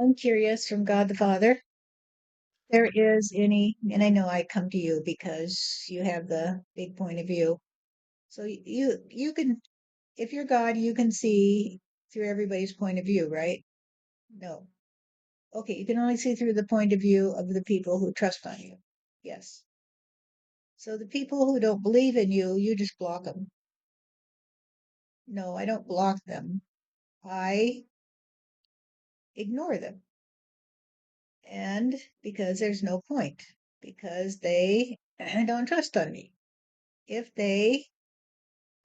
I'm curious from God the Father. There is any, and I know I come to you because you have the big point of view. So you can, if you're God, you can see through everybody's point of view, right? No. Okay, you can only see through the point of view of the people who trust on you. Yes. So the people who don't believe in you, you just block them. No, I don't block them. I ignore them. And because there's no point, because they don't trust on me. If they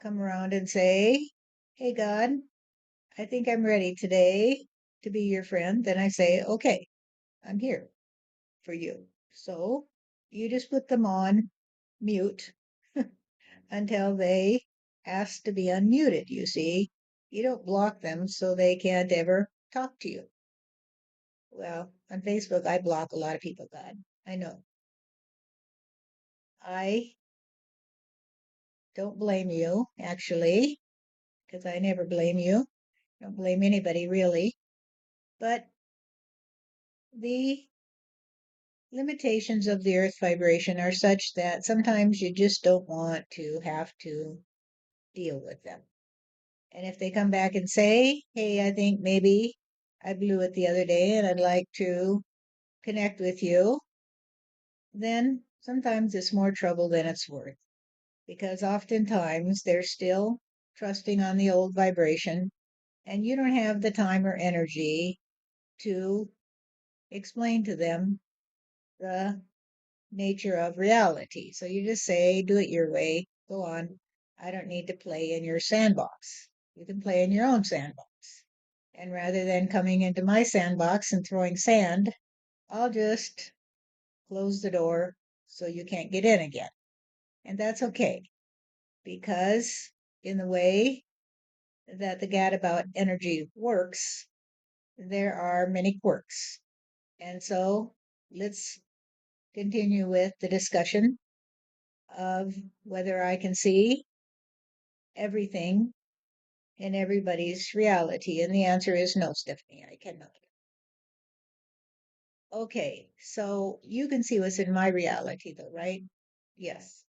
come around and say, "Hey, God, I think I'm ready today to be your friend," then I say, "Okay, I'm here for you." So you just put them on mute until they ask to be unmuted, you see. You don't block them so they can't ever talk to you. Well, on Facebook, I block a lot of people, God. I know. I don't blame you, actually, because I never blame you. I don't blame anybody, really. But the limitations of the earth vibration are such that sometimes you just don't want to have to deal with them. And if they come back and say, "Hey, I think maybe I blew it the other day and I'd like to connect with you," then sometimes it's more trouble than it's worth. Because oftentimes they're still trusting on the old vibration, and you don't have the time or energy to explain to them the nature of reality. So you just say, "Do it your way, go on. I don't need to play in your sandbox. You can play in your own sandbox." And rather than coming into my sandbox and throwing sand, I'll just close the door so you can't get in again. And that's okay, because in the way that the gadabout energy works, there are many quirks. And so let's continue with the discussion of whether I can see everything in everybody's reality. And the answer is no, Stephanie, I cannot. Okay, so you can see what's in my reality, though, right? Yes,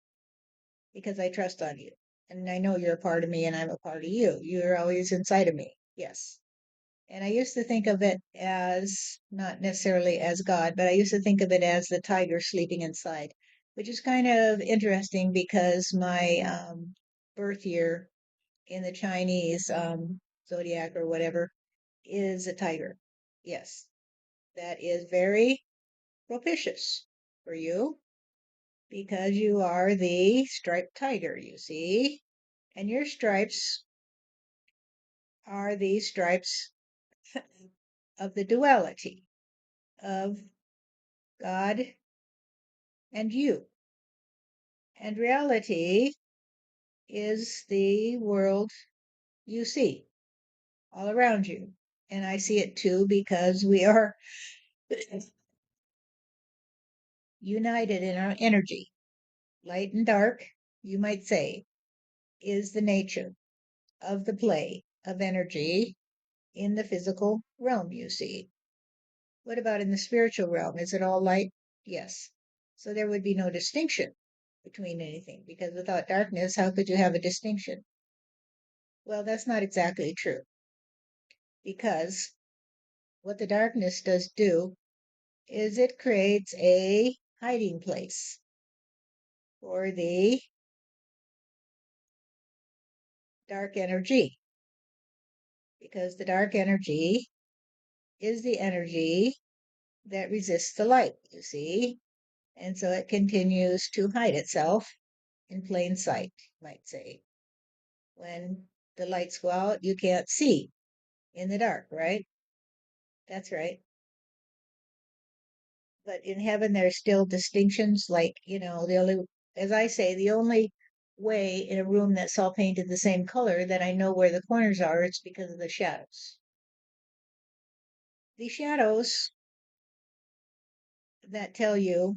because I trust on you. And I know you're a part of me and I'm a part of you. You're always inside of me. Yes. And I used to think of it as not necessarily as God, but I used to think of it as the tiger sleeping inside, which is kind of interesting because my birth year in the Chinese zodiac or whatever is a tiger. Yes, that is very propitious for you because you are the striped tiger, you see, and your stripes are the stripes of the duality of God and you. And reality is the world you see all around you. And I see it too because we are united in our energy. Light and dark, you might say, is the nature of the play of energy in the physical realm, you see. What about in the spiritual realm? Is it all light? Yes. So there would be no distinction between anything, because without darkness, how could you have a distinction? Well, that's not exactly true, because what the darkness does do is it creates a hiding place for the dark energy, because the dark energy is the energy that resists the light, you see, and so it continues to hide itself in plain sight, you might say. When the lights go out, you can't see in the dark, right? That's right. But in heaven, there's still distinctions, like, the only, as I say, the only way in a room that's all painted the same color that I know where the corners are, it's because of the shadows. The shadows that tell you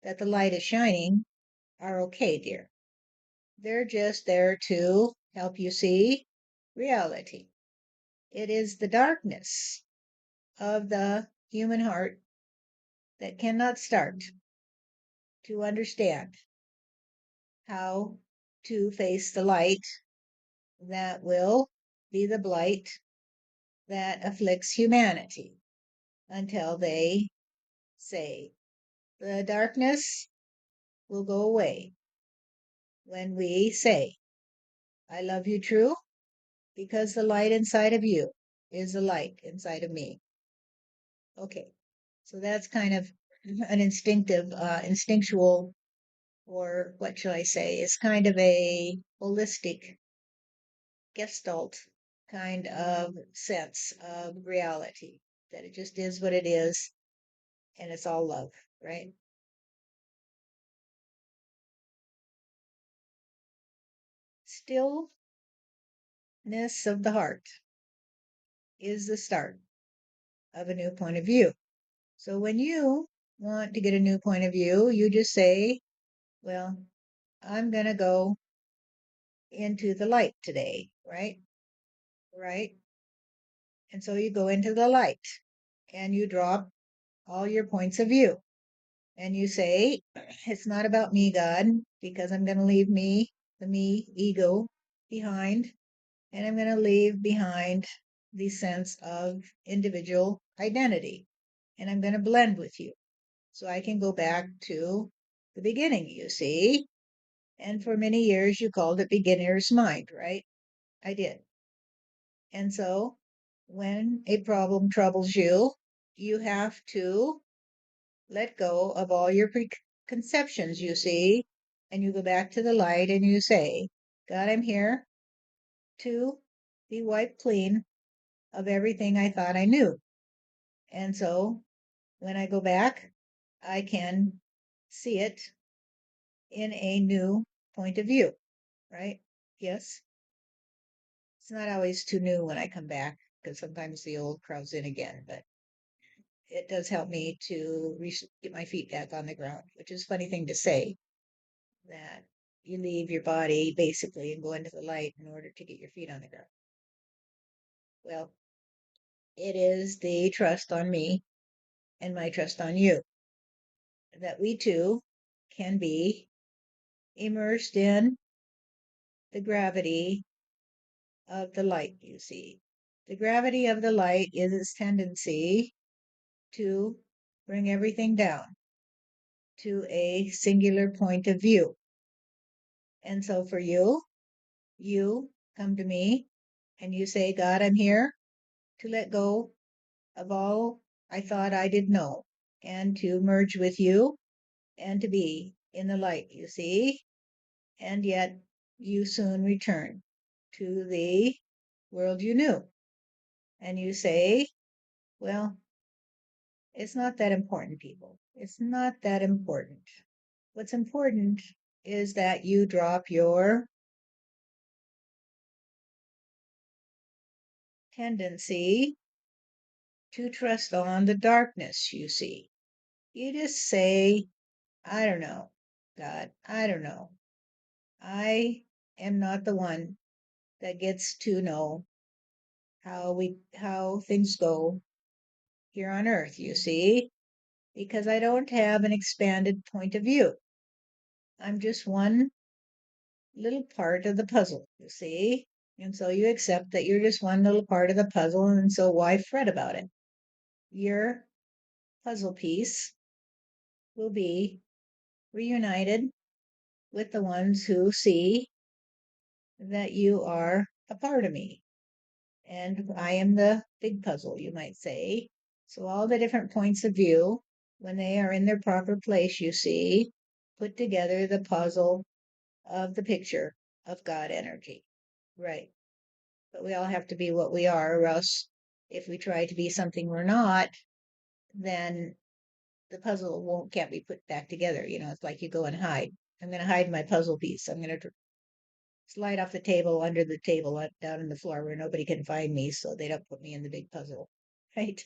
that the light is shining are okay, dear. They're just there to help you see reality. It is the darkness of the human heart that cannot start to understand how to face the light that will be the blight that afflicts humanity until they say the darkness will go away when we say, I love you true, because the light inside of you is the light inside of me. Okay, so that's kind of an instinctual, or what shall I say, is kind of a holistic gestalt kind of sense of reality, that it just is what it is, and it's all love, right? Stillness of the heart is the start of a new point of view. So when you want to get a new point of view, you just say, well, I'm going to go into the light today, right? Right? And so you go into the light and you drop all your points of view and you say, it's not about me, God, because I'm going to leave me, the me ego, behind, and I'm going to leave behind the sense of individual identity, and I'm going to blend with you. So I can go back to the beginning, you see. And for many years, you called it beginner's mind, right? I did. And so when a problem troubles you, you have to let go of all your preconceptions, you see, and you go back to the light and you say, God, I'm here to be wiped clean of everything I thought I knew. And so when I go back, I can see it in a new point of view, right? Yes. It's not always too new when I come back because sometimes the old crowds in again, but it does help me to get my feet back on the ground, which is a funny thing to say, that you leave your body basically and go into the light in order to get your feet on the ground. Well, it is the trust on me and my trust on you that we too can be immersed in the gravity of the light, you see. The gravity of the light is its tendency to bring everything down to a singular point of view. And so for you, you come to me and you say, God, I'm here to let go of all I thought I did know and to merge with you and to be in the light, you see. And yet you soon return to the world you knew. And you say, well, it's not that important, people. It's not that important. What's important is that you drop your tendency to trust on the darkness you see. You just say, I don't know, God, I don't know. I am not the one that gets to know how things go here on earth, you see, because I don't have an expanded point of view. I'm just one little part of the puzzle, you see. And so you accept that you're just one little part of the puzzle, and so why fret about it? Your puzzle piece will be reunited with the ones who see that you are a part of me. And I am the big puzzle, you might say. So all the different points of view, when they are in their proper place, you see, put together the puzzle of the picture of God energy. Right. But we all have to be what we are, or else if we try to be something we're not, then the puzzle won't can't be put back together. You know, it's like you go and hide. I'm going to hide my puzzle piece. I'm going to slide off the table, under the table, down in the floor where nobody can find me, so they don't put me in the big puzzle. Right.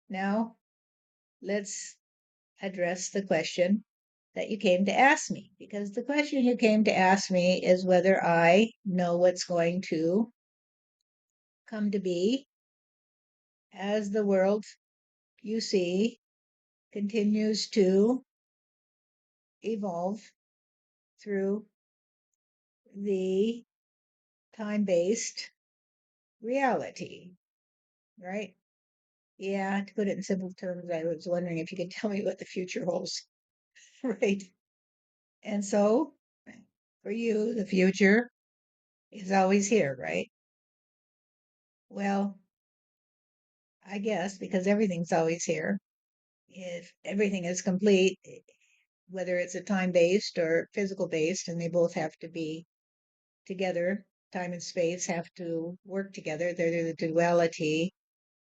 Now, let's address the question that you came to ask me, because the question you came to ask me is whether I know what's going to come to be as the world you see continues to evolve through the time-based reality, right? Yeah, to put it in simple terms, I was wondering if you could tell me what the future holds, right? And so, for you, the future is always here, right? Well, I guess because everything's always here. If everything is complete, whether it's a time-based or physical-based, and they both have to be together, time and space have to work together. They're the duality.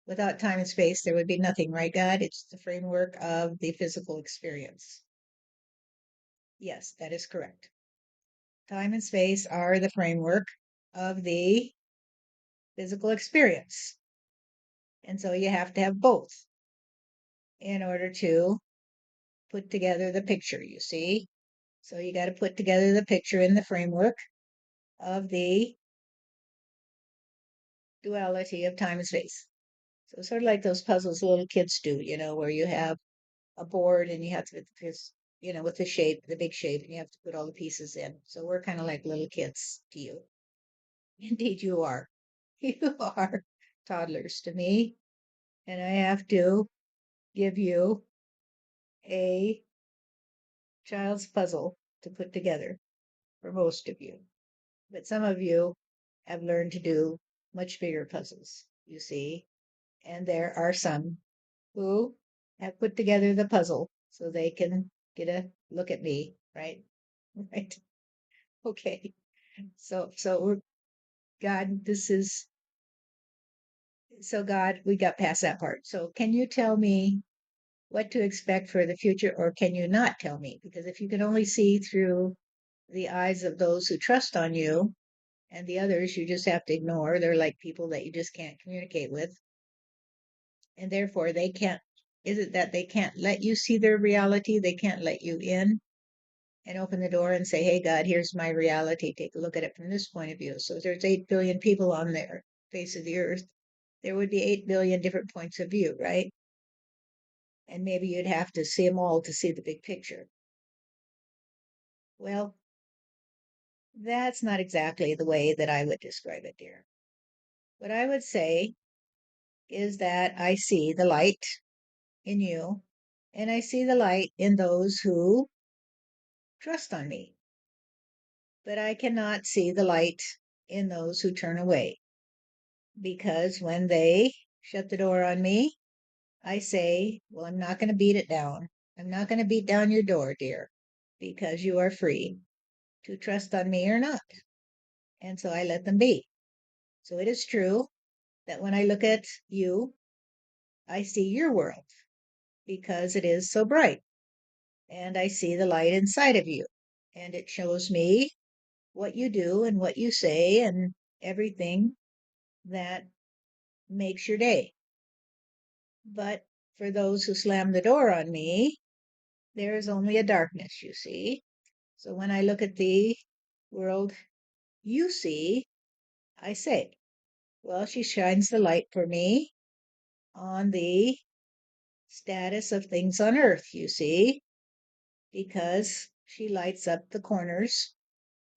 Without time and space, there would be nothing, right, God? It's the framework of the physical experience. Yes, that is correct. Time and space are the framework of the physical experience. And so you have to have both in order to put together the picture, you see? So you got to put together the picture in the framework of the duality of time and space. So sort of like those puzzles little kids do, where you have a board and you have to, because, with the shape, the big shape, and you have to put all the pieces in. So we're kind of like little kids to you. Indeed, you are. You are toddlers to me. And I have to give you a child's puzzle to put together for most of you. But some of you have learned to do much bigger puzzles, you see. And there are some who have put together the puzzle so they can get a look at me, right? Right. Okay. So we're God, God, we got past that part. So can you tell me what to expect for the future, or can you not tell me? Because if you can only see through the eyes of those who trust on you, and the others you just have to ignore, they're like people that you just can't communicate with, and therefore they can't. Is it that they can't let you see their reality? They can't let you in and open the door and say, hey, God, here's my reality. Take a look at it from this point of view. So if there's 8 billion people on the face of the earth, there would be 8 billion different points of view, right? And maybe you'd have to see them all to see the big picture. Well, that's not exactly the way that I would describe it, dear. What I would say is that I see the light in you, and I see the light in those who trust on me. But I cannot see the light in those who turn away, because when they shut the door on me, I say, well, I'm not going to beat it down. I'm not going to beat down your door, dear, because you are free to trust on me or not. And so I let them be. So it is true that when I look at you, I see your world because it is so bright. And I see the light inside of you. And it shows me what you do and what you say and everything that makes your day. But for those who slam the door on me, there is only a darkness, you see. So when I look at the world you see, I say, well, she shines the light for me on the status of things on earth, you see, because she lights up the corners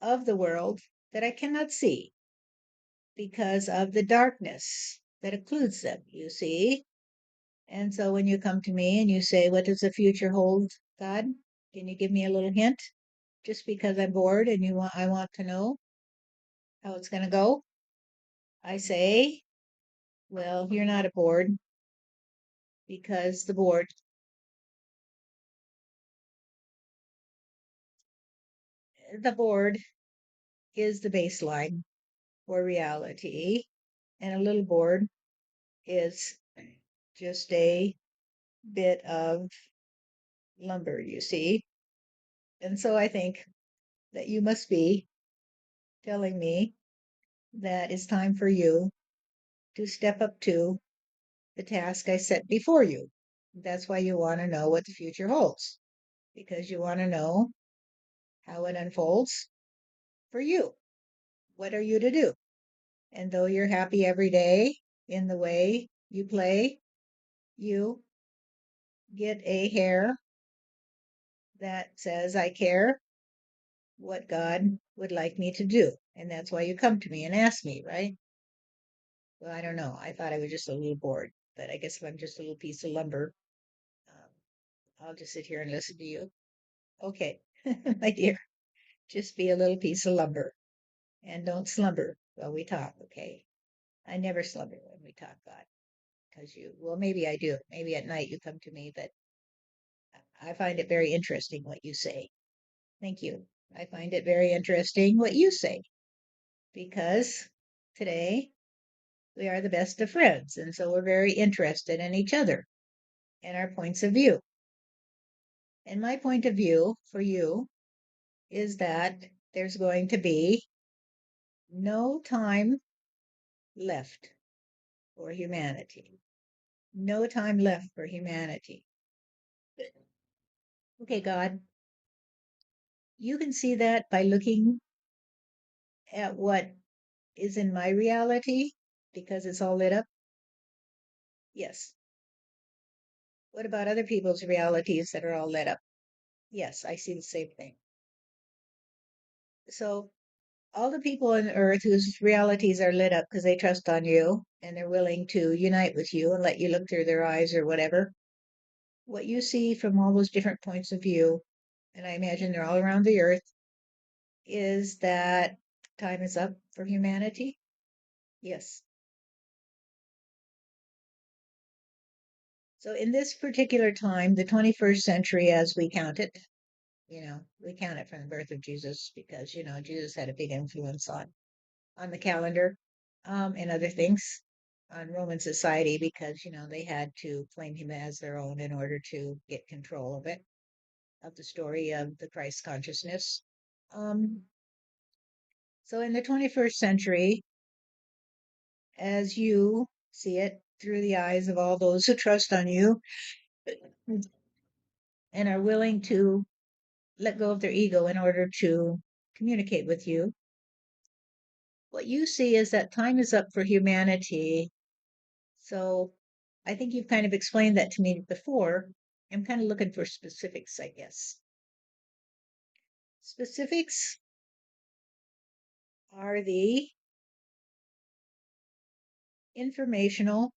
of the world that I cannot see because of the darkness that occludes them, you see. And so when you come to me and you say, what does the future hold, God? Can you give me a little hint? Just because I'm bored and I want to know how it's going to go. I say, well, you're not a board because the board is the baseline for reality, and a little board is just a bit of lumber, you see. And so I think that you must be telling me that it's time for you to step up to the task I set before you. That's why you want to know what the future holds, because you want to know how it unfolds for you. What are you to do? And though you're happy every day in the way you play, you get a hair that says, I care what God would like me to do. And that's why you come to me and ask me, right? Well, I don't know. I thought I was just a little bored, but I guess if I'm just a little piece of lumber, I'll just sit here and listen to you. Okay, my dear, just be a little piece of lumber and don't slumber while we talk, okay? I never slumber when we talk, God, because well, maybe I do. Maybe at night you come to me, but I find it very interesting what you say. Thank you. I find it very interesting what you say because today we are the best of friends. And so we're very interested in each other and our points of view. And my point of view for you is that there's going to be no time left for humanity. No time left for humanity. Okay, God, you can see that by looking at what is in my reality because it's all lit up. Yes. What about other people's realities that are all lit up? Yes, I see the same thing. So all the people on earth whose realities are lit up because they trust on you and they're willing to unite with you and let you look through their eyes or whatever, what you see from all those different points of view, and I imagine they're all around the earth, is that time is up for humanity? Yes. So in this particular time, the 21st century as we count it, we count it from the birth of Jesus because, Jesus had a big influence on the calendar, and other things on Roman society because, they had to claim him as their own in order to get control of it, of the story of the Christ consciousness. Um, so in the 21st century, as you see it through the eyes of all those who trust on you and are willing to let go of their ego in order to communicate with you, what you see is that time is up for humanity. So I think you've kind of explained that to me before. I'm kind of looking for specifics, I guess. Specifics are the informational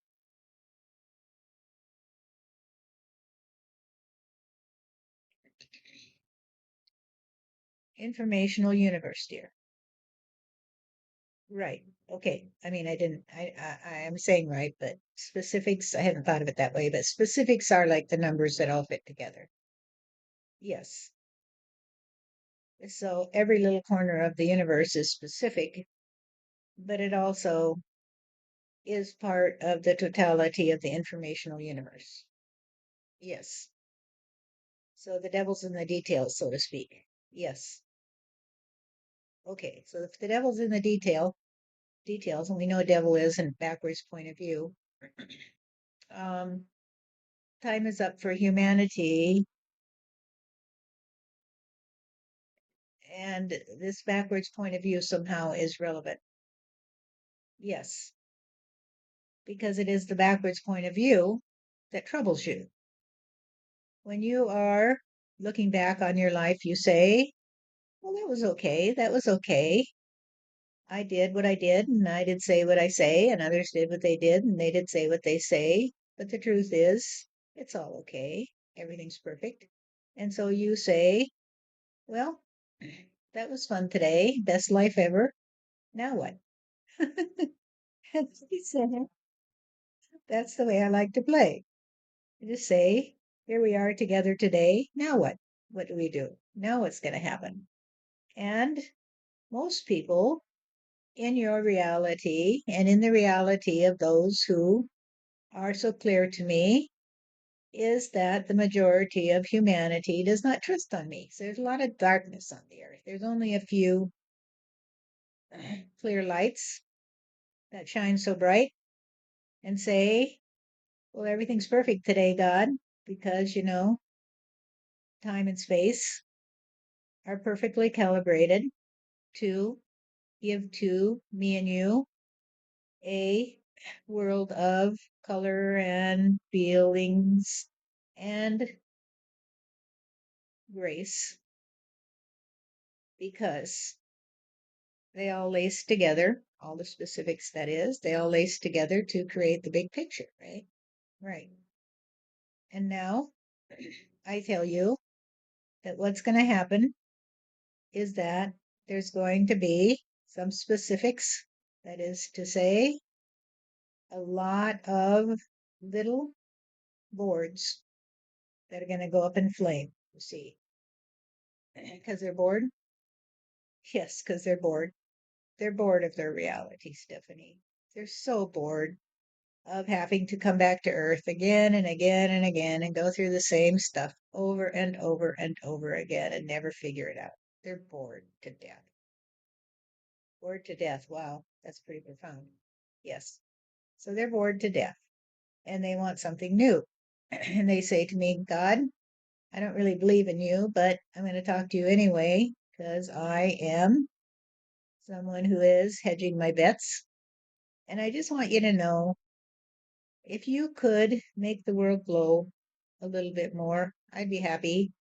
informational universe, dear. Right. Okay. I mean, I didn't, I am saying right, but specifics, I hadn't thought of it that way, but specifics are like the numbers that all fit together. Yes. So every little corner of the universe is specific, but it also is part of the totality of the informational universe. Yes. So the devil's in the details, so to speak. Yes. Okay. So if the devil's in the details, and we know devil is in backwards point of view, um, time is up for humanity. And this backwards point of view somehow is relevant. Yes, because it is the backwards point of view that troubles you. When you are looking back on your life, you say, well, that was okay. That was okay. I did what I did, and I did say what I say, and others did what they did, and they did say what they say. But the truth is, it's all okay. Everything's perfect. And so you say, well, that was fun today. Best life ever. Now what? He said, that's the way I like to play. I just say, here we are together today. Now what? What do we do? Now what's going to happen? And most people in your reality and in the reality of those who are so clear to me is that the majority of humanity does not trust on me. So there's a lot of darkness on the earth. There's only a few clear lights that shine so bright and say, well, everything's perfect today, God, because, time and space are perfectly calibrated to give to me and you a world of color and feelings and grace because they all lace together, all the specifics that is, they all lace together to create the big picture, right? Right. And now I tell you that what's going to happen is that there's going to be some specifics. That is to say, a lot of little boards that are going to go up in flame, you see, because they're bored. Yes, because they're bored. They're bored of their reality, Stephanie. They're so bored of having to come back to Earth again and again and again and go through the same stuff over and over and over again and never figure it out. They're bored to death. Bored to death. Wow, that's pretty profound. Yes. So they're bored to death and they want something new. And they say to me, God, I don't really believe in you, but I'm going to talk to you anyway because I am someone who is hedging my bets. And I just want you to know if you could make the world glow a little bit more, I'd be happy.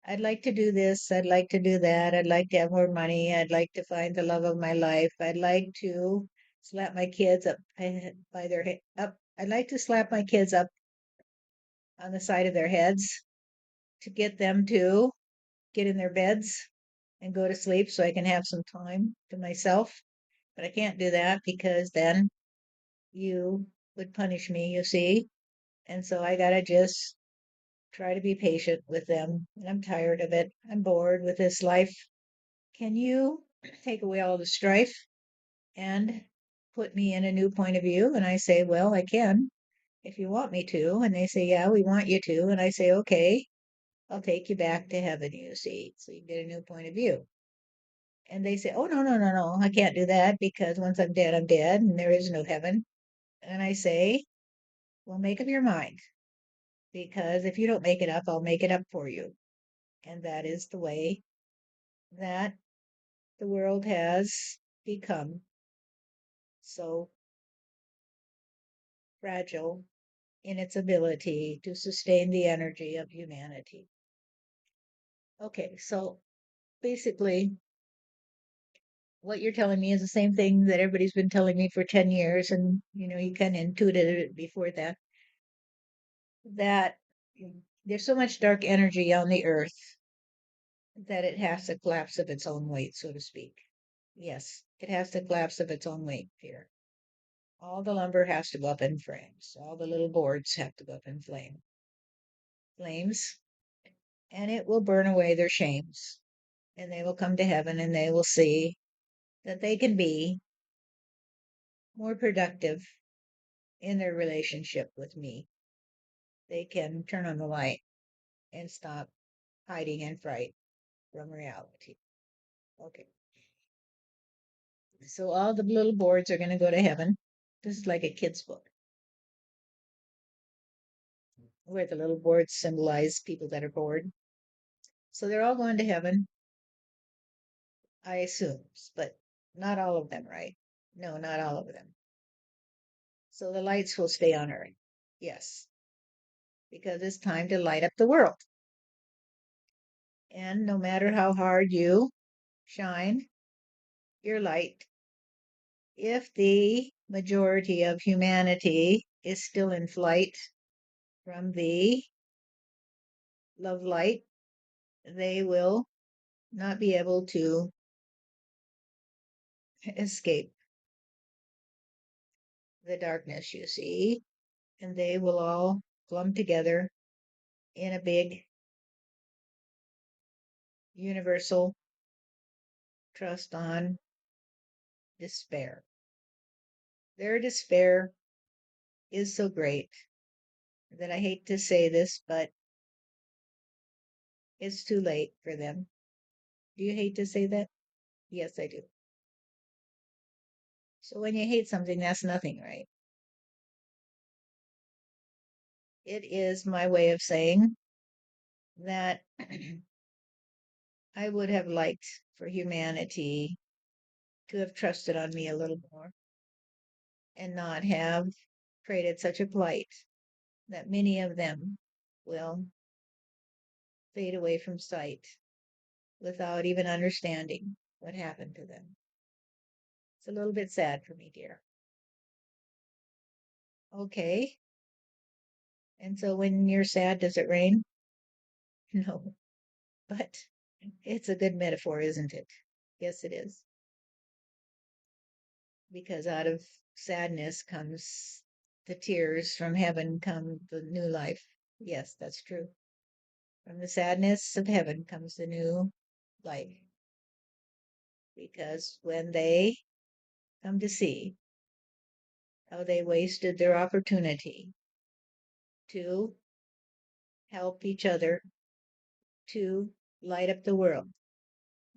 I'd like to do this. I'd like to do that. I'd like to have more money. I'd like to find the love of my life. I'd like to slap my kids up by their head up. I'd like to slap my kids up on the side of their heads to get them to get in their beds and go to sleep so I can have some time to myself. But I can't do that because then you would punish me, you see. And so I gotta just try to be patient with them. And I'm tired of it. I'm bored with this life. Can you take away all the strife and put me in a new point of view? And I say, well, I can if you want me to. And they say, yeah, we want you to. And I say, okay, I'll take you back to heaven, you see, so you get a new point of view. And they say, oh, no, no, no, no, I can't do that because once I'm dead, and there is no heaven. And I say, well, make up your mind because if you don't make it up, I'll make it up for you. And that is the way that the world has become so fragile in its ability to sustain the energy of humanity. Okay, so basically, what you're telling me is the same thing that everybody's been telling me for 10 years, and you kind of intuited it before that, that there's so much dark energy on the earth that it has to collapse of its own weight, so to speak. Yes, it has to collapse of its own weight here. All the lumber has to go up in flames. All the little boards have to go up in flames, and it will burn away their shames. And they will come to heaven and they will see that they can be more productive in their relationship with me. They can turn on the light and stop hiding in fright from reality. Okay. So all the little boards are going to go to heaven. This is like a kid's book where the little boards symbolize people that are bored. So they're all going to heaven, I assume, but not all of them, right? No, not all of them. So the lights will stay on Earth. Yes, because it's time to light up the world. And no matter how hard you shine your light, if the majority of humanity is still in flight from the love light, they will not be able to escape the darkness, you see, and they will all clump together in a big universal trust on despair. Their despair is so great that I hate to say this, but it's too late for them. Do you hate to say that? Yes, I do. So when you hate something, that's nothing, right? It is my way of saying that I would have liked for humanity to have trusted on me a little more and not have created such a plight that many of them will fade away from sight without even understanding what happened to them. It's a little bit sad for me, dear. Okay. And so when you're sad, does it rain? No. But it's a good metaphor, isn't it? Yes, it is. Because out of sadness comes the tears, from heaven come the new life. Yes, that's true. From the sadness of heaven comes the new life. Because when they come to see how they wasted their opportunity to help each other to light up the world,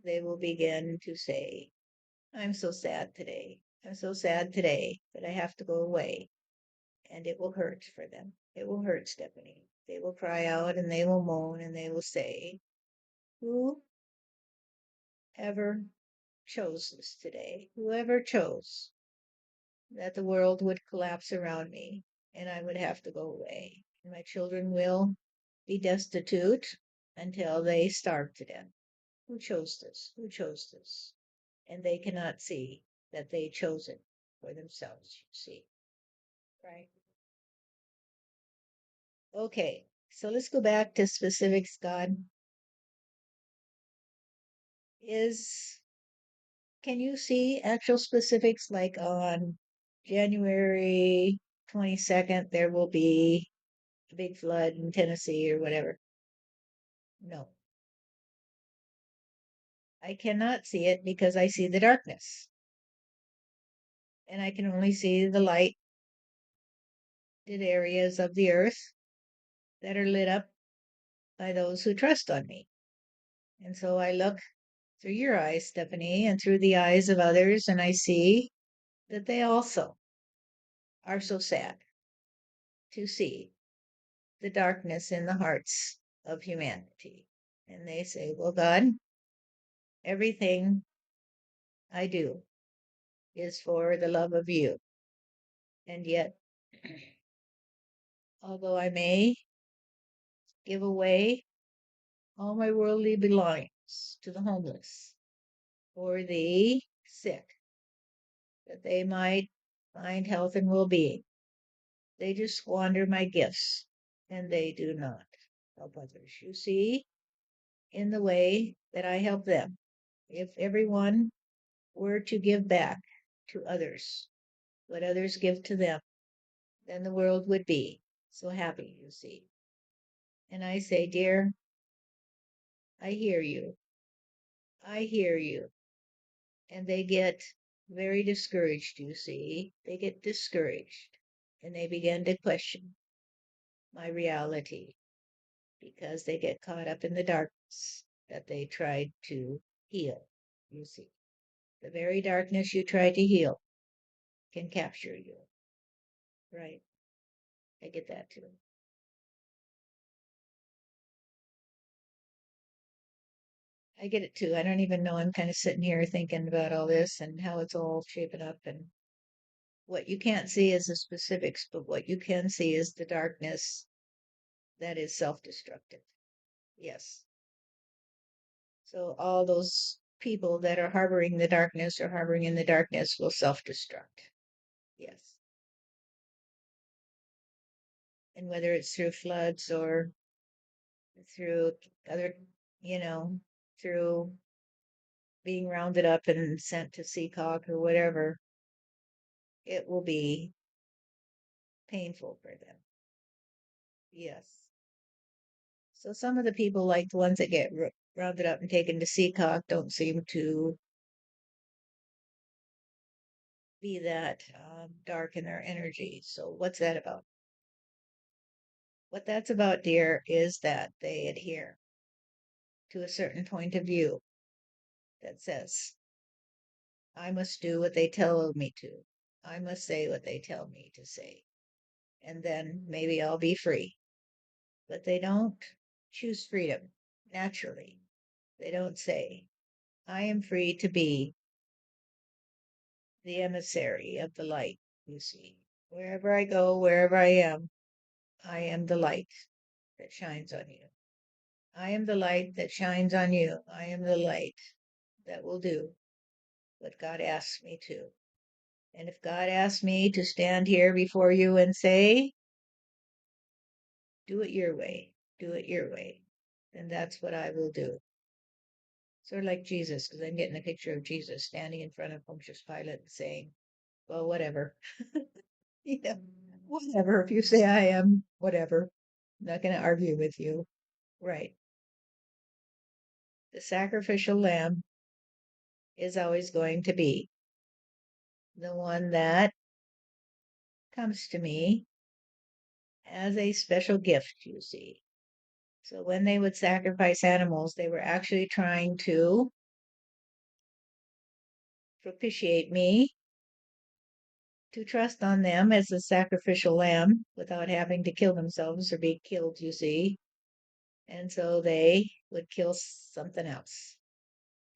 they will begin to say, I'm so sad today. I'm so sad today that I have to go away. And it will hurt for them. It will hurt, Stephanie. They will cry out and they will moan and they will say, who ever chose this today? Whoever chose that the world would collapse around me and I would have to go away. And my children will be destitute until they starve to death. Who chose this? Who chose this? And they cannot see that they chose it for themselves, you see. Right? Okay, so let's go back to specifics, God. Can you see actual specifics like on January 22nd, there will be a big flood in Tennessee or whatever? No, I cannot see it because I see the darkness. And I can only see the lighted areas of the earth that are lit up by those who trust on me. And so I look through your eyes, Stephanie, and through the eyes of others, and I see that they also are so sad to see the darkness in the hearts of humanity. And they say, well, God, everything I do is for the love of you. And yet, although I may give away all my worldly belongings to the homeless or the sick, that they might find health and well-being, they just squander my gifts and they do not help others. You see, in the way that I help them, if everyone were to give back to others what others give to them, then the world would be so happy, you see. And I say, dear, I hear you. I hear you. And they get very discouraged, you see. They get discouraged and they begin to question my reality because they get caught up in the darkness that they tried to heal, you see. The very darkness you try to heal can capture you, right? I get that too. I get it too. I don't even know. I'm kind of sitting here thinking about all this and how it's all shaping up. And what you can't see is the specifics, but what you can see is the darkness that is self destructive. Yes. So all those people that are harboring the darkness or harboring in the darkness will self destruct. Yes. And whether it's through floods or through other, you know, through being rounded up and sent to Seacock or whatever, it will be painful for them. Yes. So some of the people, like the ones that get rounded up and taken to Seacock, don't seem to be that dark in their energy. So what's that about? What that's about, dear, is that they adhere to a certain point of view that says, I must do what they tell me to. I must say what they tell me to say. And then maybe I'll be free. But they don't choose freedom naturally. They don't say, I am free to be the emissary of the light. you see. Wherever I go, wherever I am the light that shines on you. I am the light that shines on you. I am the light that will do what God asks me to. And if God asks me to stand here before you and say, do it your way, do it your way, then that's what I will do. Sort of like Jesus, because I'm getting a picture of Jesus standing in front of Pontius Pilate and saying, well, whatever. You know, whatever. If you say I am, whatever. I'm not going to argue with you. Right. The sacrificial lamb is always going to be the one that comes to me as a special gift, you see. So when they would sacrifice animals, they were actually trying to propitiate me, to trust on them as the sacrificial lamb without having to kill themselves or be killed, you see. And so they would kill something else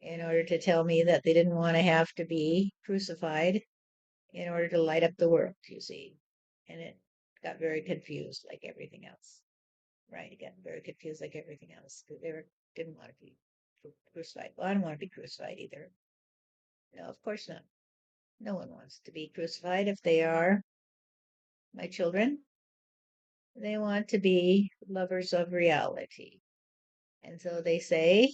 in order to tell me that they didn't want to have to be crucified in order to light up the world, you see. And it got very confused like everything else. Right, it got very confused like everything else because they didn't want to be crucified. Well, I don't want to be crucified either. No, of course not. No one wants to be crucified if they are my children. They want to be lovers of reality. And so they say,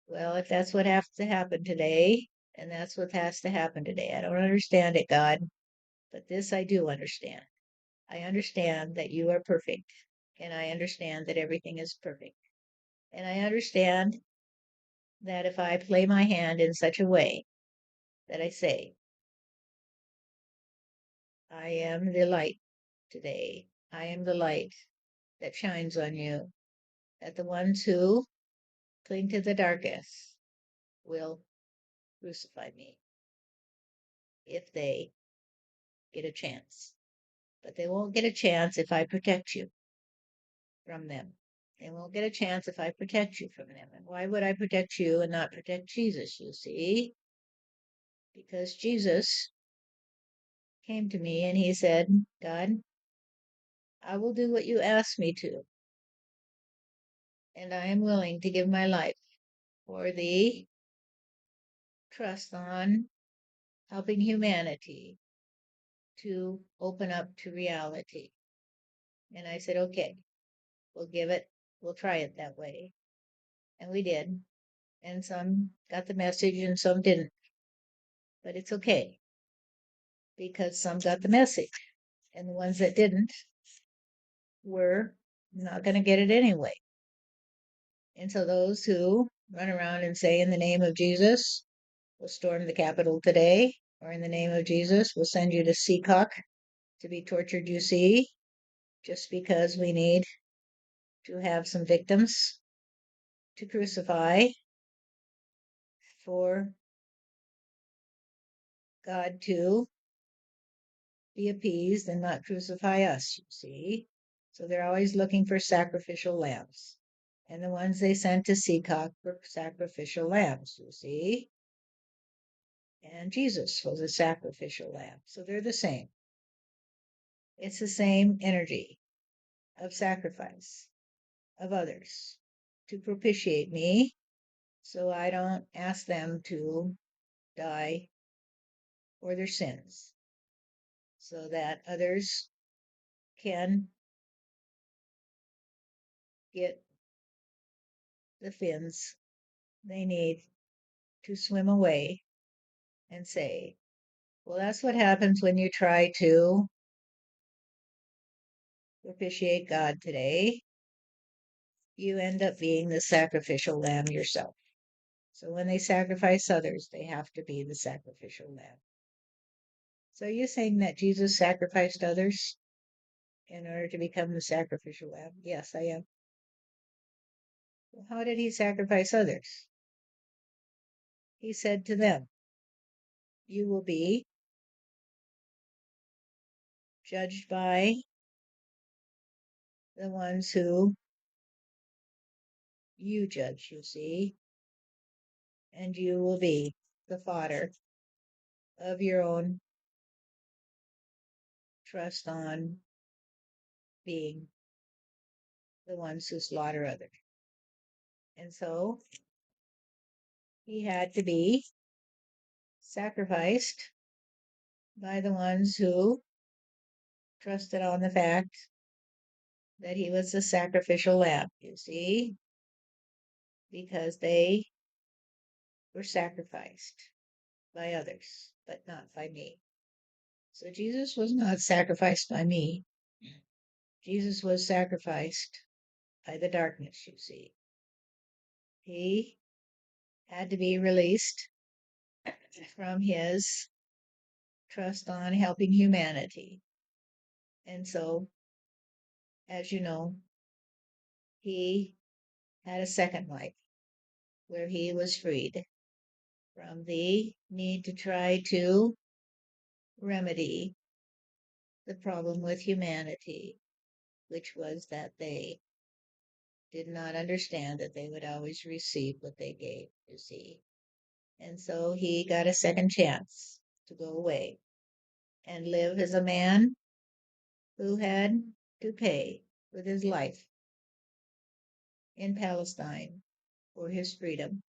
well, if that's what has to happen today, and that's what has to happen today. I don't understand it, God, but this I do understand. I understand that you are perfect, and I understand that everything is perfect. And I understand that if I play my hand in such a way that I say, I am the light today, I am the light that shines on you, that the ones who cling to the darkness will crucify me if they get a chance. But they won't get a chance if I protect you from them. They won't get a chance if I protect you from them. And why would I protect you and not protect Jesus, you see? Because Jesus came to me and he said, God, I will do what you ask me to, and I am willing to give my life for the trust on helping humanity to open up to reality. And I said, okay, we'll try it that way. And we did. And some got the message and some didn't. But it's okay because some got the message. And the ones that didn't were not going to get it anyway. And so those who run around and say, in the name of Jesus, we'll storm the Capitol today, or in the name of Jesus, we'll send you to Seacock to be tortured, you see, just because we need to have some victims to crucify for God to be appeased and not crucify us, you see. So they're always looking for sacrificial lambs. And the ones they sent to Seacock were sacrificial lambs, you see. And Jesus was a sacrificial lamb. So they're the same. It's the same energy of sacrifice of others to propitiate me so I don't ask them to die for their sins, so that others can get the fins they need to swim away and say, well, that's what happens when you try to propitiate God today. You end up being the sacrificial lamb yourself. So when they sacrifice others, they have to be the sacrificial lamb. So you're saying that Jesus sacrificed others in order to become the sacrificial lamb? Yes, I am. Well, how did he sacrifice others? He said to them, you will be judged by the ones who you judge, you see, and you will be the fodder of your own trust on being the ones who slaughter others. And so he had to be sacrificed by the ones who trusted on the fact that he was the sacrificial lamb, you see, because they were sacrificed by others, but not by me. So Jesus was not sacrificed by me. Jesus was sacrificed by the darkness, you see. He had to be released from his trust on helping humanity. And so, as you know, he had a second life where he was freed from the need to try to remedy the problem with humanity, which was that they did not understand that they would always receive what they gave, you see. And so he got a second chance to go away and live as a man who had to pay with his life in Palestine for his freedom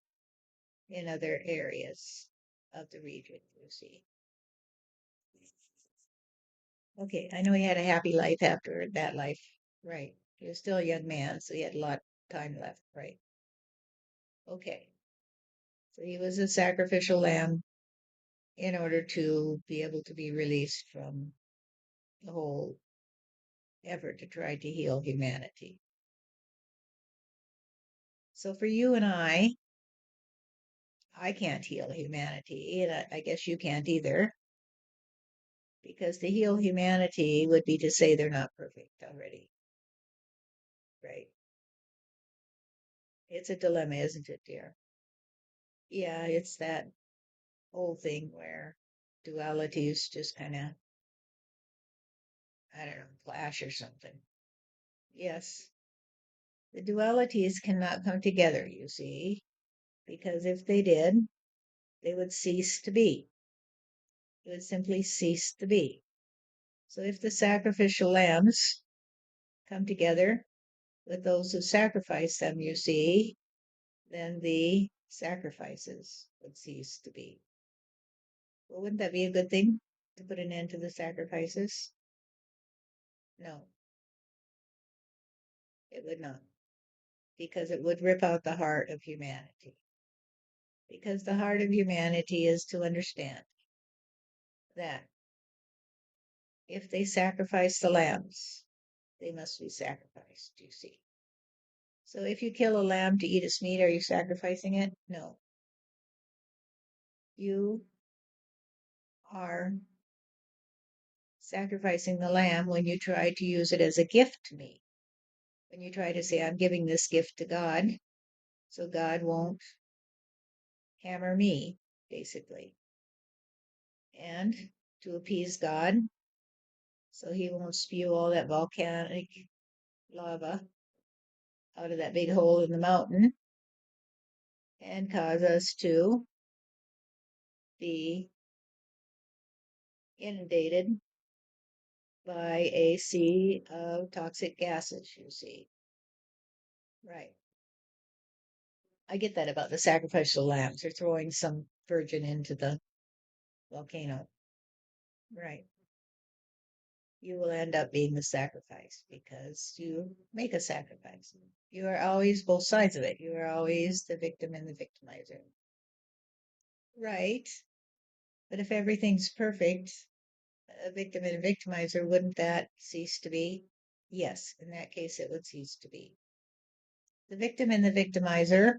in other areas of the region, you see. Okay, I know he had a happy life after that life, right? He was still a young man, so he had a lot of time left, right? Okay, so he was a sacrificial lamb in order to be able to be released from the whole effort to try to heal humanity. So for you and I can't heal humanity, and I guess you can't either, because to heal humanity would be to say they're not perfect already, right? It's a dilemma, isn't it, dear? Yeah, it's that whole thing where dualities just kind of, I don't know, clash or something. Yes, the dualities cannot come together, you see, because if they did, they would cease to be. It would simply cease to be. So if the sacrificial lambs come together with those who sacrifice them, you see, then the sacrifices would cease to be. Well, wouldn't that be a good thing to put an end to the sacrifices? No, it would not, because it would rip out the heart of humanity. Because the heart of humanity is to understand that if they sacrifice the lambs, they must be sacrificed, you see. So if you kill a lamb to eat its meat, are you sacrificing it? No. You are sacrificing the lamb when you try to use it as a gift to me. When you try to say, I'm giving this gift to God, so God won't hammer me, basically. And to appease God, so he won't spew all that volcanic lava out of that big hole in the mountain and cause us to be inundated by a sea of toxic gases, you see. Right. I get that about the sacrificial lambs. They're throwing some virgin into the volcano. Right. You will end up being the sacrifice because you make a sacrifice. You are always both sides of it. You are always the victim and the victimizer. Right. But if everything's perfect, a victim and a victimizer, wouldn't that cease to be? Yes, in that case, it would cease to be. The victim and the victimizer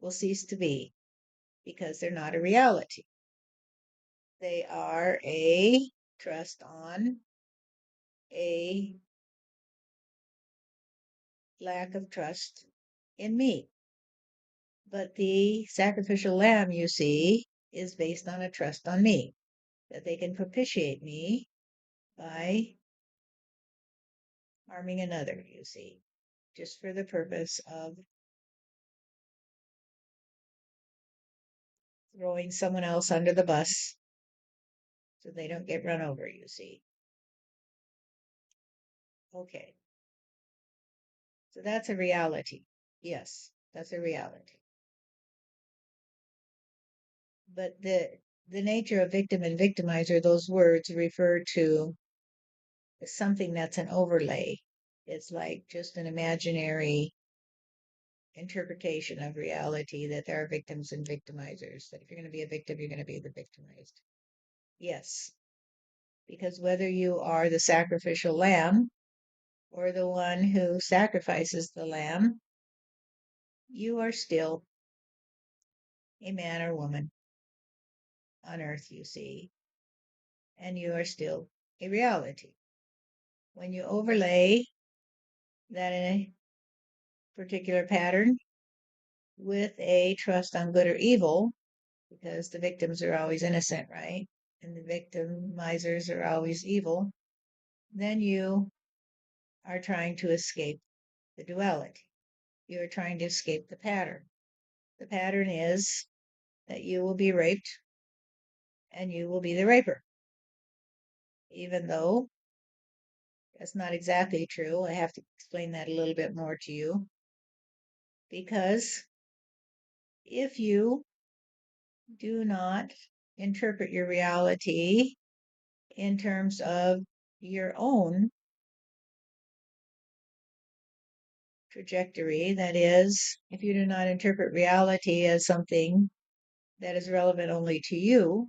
will cease to be because they're not a reality. They are a trust on a lack of trust in me. But the sacrificial lamb, you see, is based on a trust on me, that they can propitiate me by harming another, you see, just for the purpose of throwing someone else under the bus so they don't get run over, you see. Okay. So that's a reality. Yes, that's a reality. But the nature of victim and victimizer, those words refer to something that's an overlay. It's like just an imaginary interpretation of reality that there are victims and victimizers. That if you're going to be a victim, you're going to be the victimized. Yes, because whether you are the sacrificial lamb or the one who sacrifices the lamb, you are still a man or woman on earth, you see, and you are still a reality. When you overlay that in a particular pattern with a trust on good or evil, because the victims are always innocent, right? And the victimizers are always evil, then you are trying to escape the duality. You are trying to escape the pattern. The pattern is that you will be raped and you will be the raper, even though that's not exactly true. I have to explain that a little bit more to you because if you do not interpret your reality in terms of your own trajectory, that is, if you do not interpret reality as something that is relevant only to you,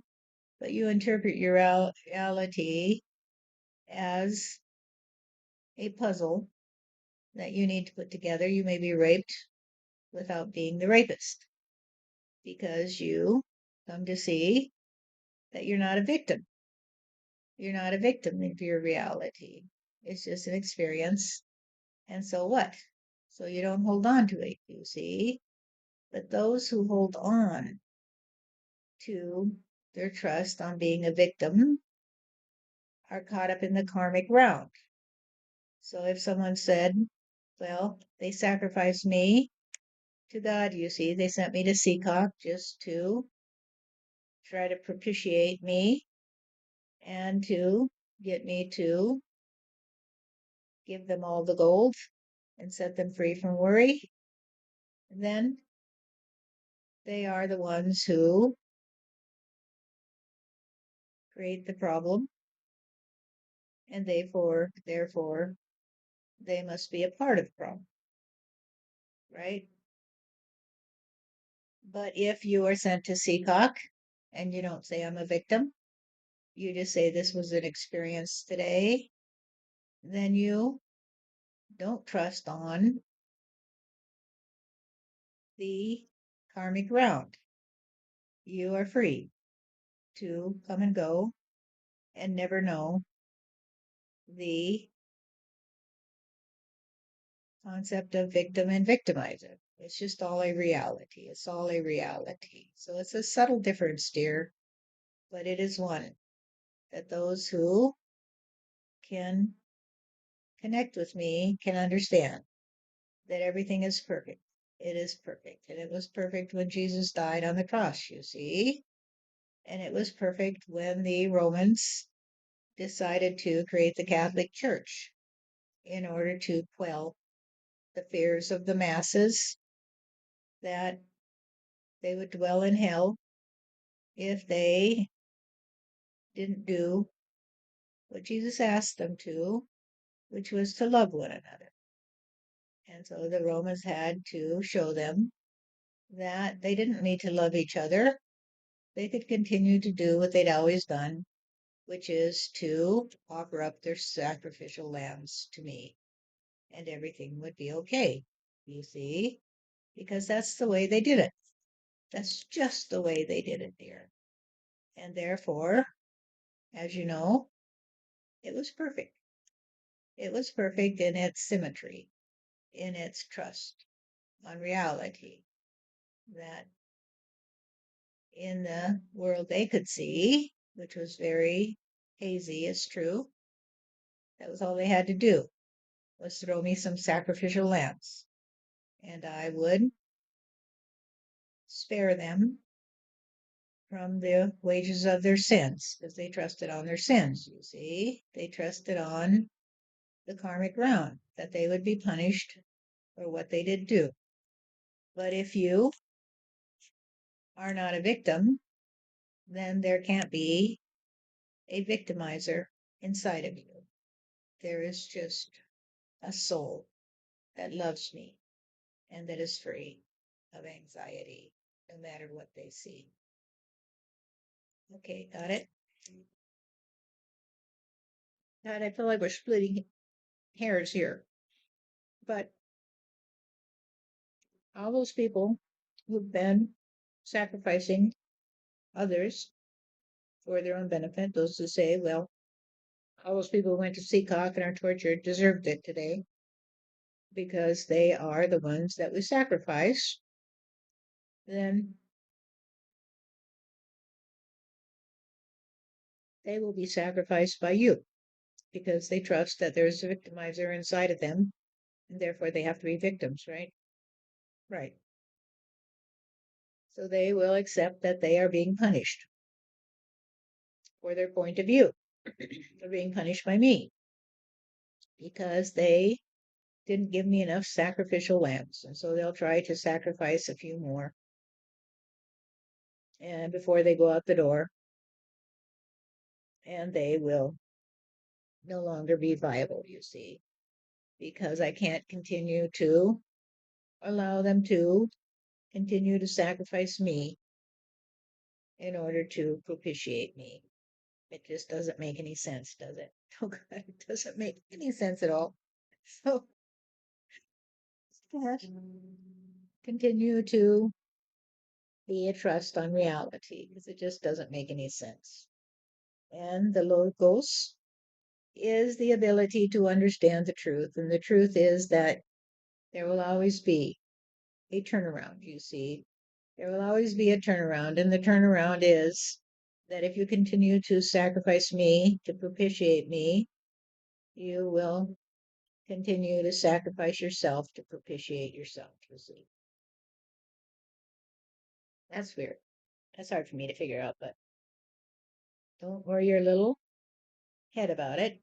but you interpret your reality as a puzzle that you need to put together, you may be raped without being the rapist because you come to see that you're not a victim. You're not a victim of your reality. It's just an experience. And so what? So you don't hold on to it, you see. But those who hold on to their trust on being a victim are caught up in the karmic round. So if someone said, well, they sacrificed me to God, you see, they sent me to Seacock just to try to propitiate me and to get me to give them all the gold and set them free from worry, then they are the ones who create the problem, and therefore, they must be a part of the problem, right? But if you are sent to Seacock and you don't say I'm a victim, you just say this was an experience today, then you don't trust on the karmic round. You are free to come and go and never know the concept of victim and victimizer. It's just all a reality. It's all a reality. So it's a subtle difference, dear, but it is one that those who can connect with me can understand that everything is perfect. It is perfect. And it was perfect when Jesus died on the cross, you see. And it was perfect when the Romans decided to create the Catholic Church in order to quell the fears of the masses that they would dwell in hell if they didn't do what Jesus asked them to, which was to love one another. And so the Romans had to show them that they didn't need to love each other. They could continue to do what they'd always done, which is to offer up their sacrificial lambs to me, and everything would be okay, you see, because that's the way they did it. That's just the way they did it, dear. And therefore, as you know, it was perfect. It was perfect in its symmetry, in its trust on reality, that in the world they could see, which was very hazy, is true. That was all they had to do, was throw me some sacrificial lambs, and I would spare them from the wages of their sins, because they trusted on their sins, you see. They trusted on the karmic round, that they would be punished for what they did do. But if you are not a victim, then there can't be a victimizer inside of you. There is just a soul that loves me and that is free of anxiety, no matter what they see. Okay, got it? God, I feel like we're splitting hairs here. But all those people who've been sacrificing others for their own benefit, those who say, well, all those people who went to Seacock and are tortured deserved it today because they are the ones that we sacrifice, then they will be sacrificed by you because they trust that there's a victimizer inside of them, and therefore they have to be victims, right? Right. So they will accept that they are being punished for their point of view. They're being punished by me because they didn't give me enough sacrificial lambs. And so they'll try to sacrifice a few more and before they go out the door, and they will no longer be viable, you see, because I can't continue to allow them to continue to sacrifice me in order to propitiate me. It just doesn't make any sense, does it? Oh God, it doesn't make any sense at all. So continue to be a trust on reality because it just doesn't make any sense. And the logos is the ability to understand the truth. And the truth is that there will always be a turnaround, you see. There will always be a turnaround. And the turnaround is that if you continue to sacrifice me to propitiate me, you will continue to sacrifice yourself to propitiate yourself, you see. That's weird. That's hard for me to figure out, but don't worry your little head about it.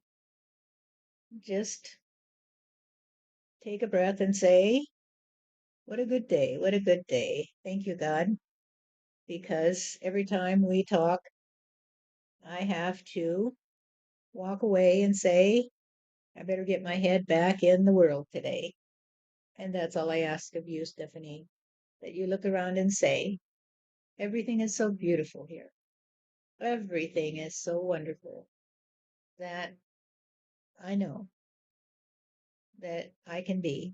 Just take a breath and say, what a good day. What a good day. Thank you, God. Because every time we talk, I have to walk away and say, I better get my head back in the world today. And that's all I ask of you, Stephanie, that you look around and say, everything is so beautiful here. Everything is so wonderful that I know that I can be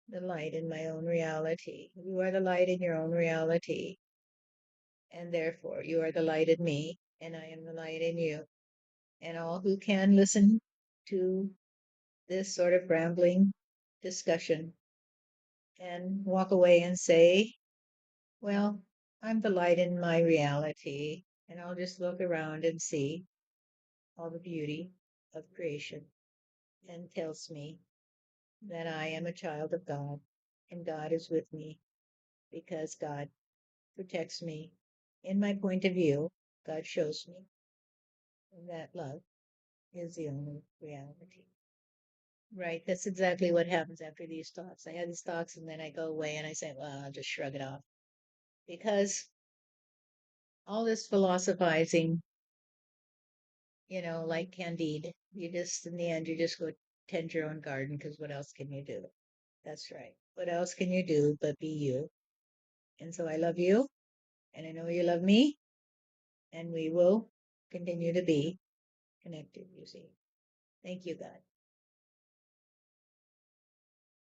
the light in my own reality. You are the light in your own reality. And therefore, you are the light in me, and I am the light in you. And all who can listen to this sort of rambling discussion and walk away and say, well, I'm the light in my reality, and I'll just look around and see all the beauty of creation and tells me that I am a child of God and God is with me because God protects me. In my point of view, God shows me that love is the only reality. Right. That's exactly what happens after these talks. I have these talks and then I go away and I say, well, I'll just shrug it off. Because all this philosophizing, like Candide, you just, in the end, you just go tend your own garden because what else can you do? That's right. What else can you do but be you? And so I love you and I know you love me and we will continue to be connected, you see. Thank you, God.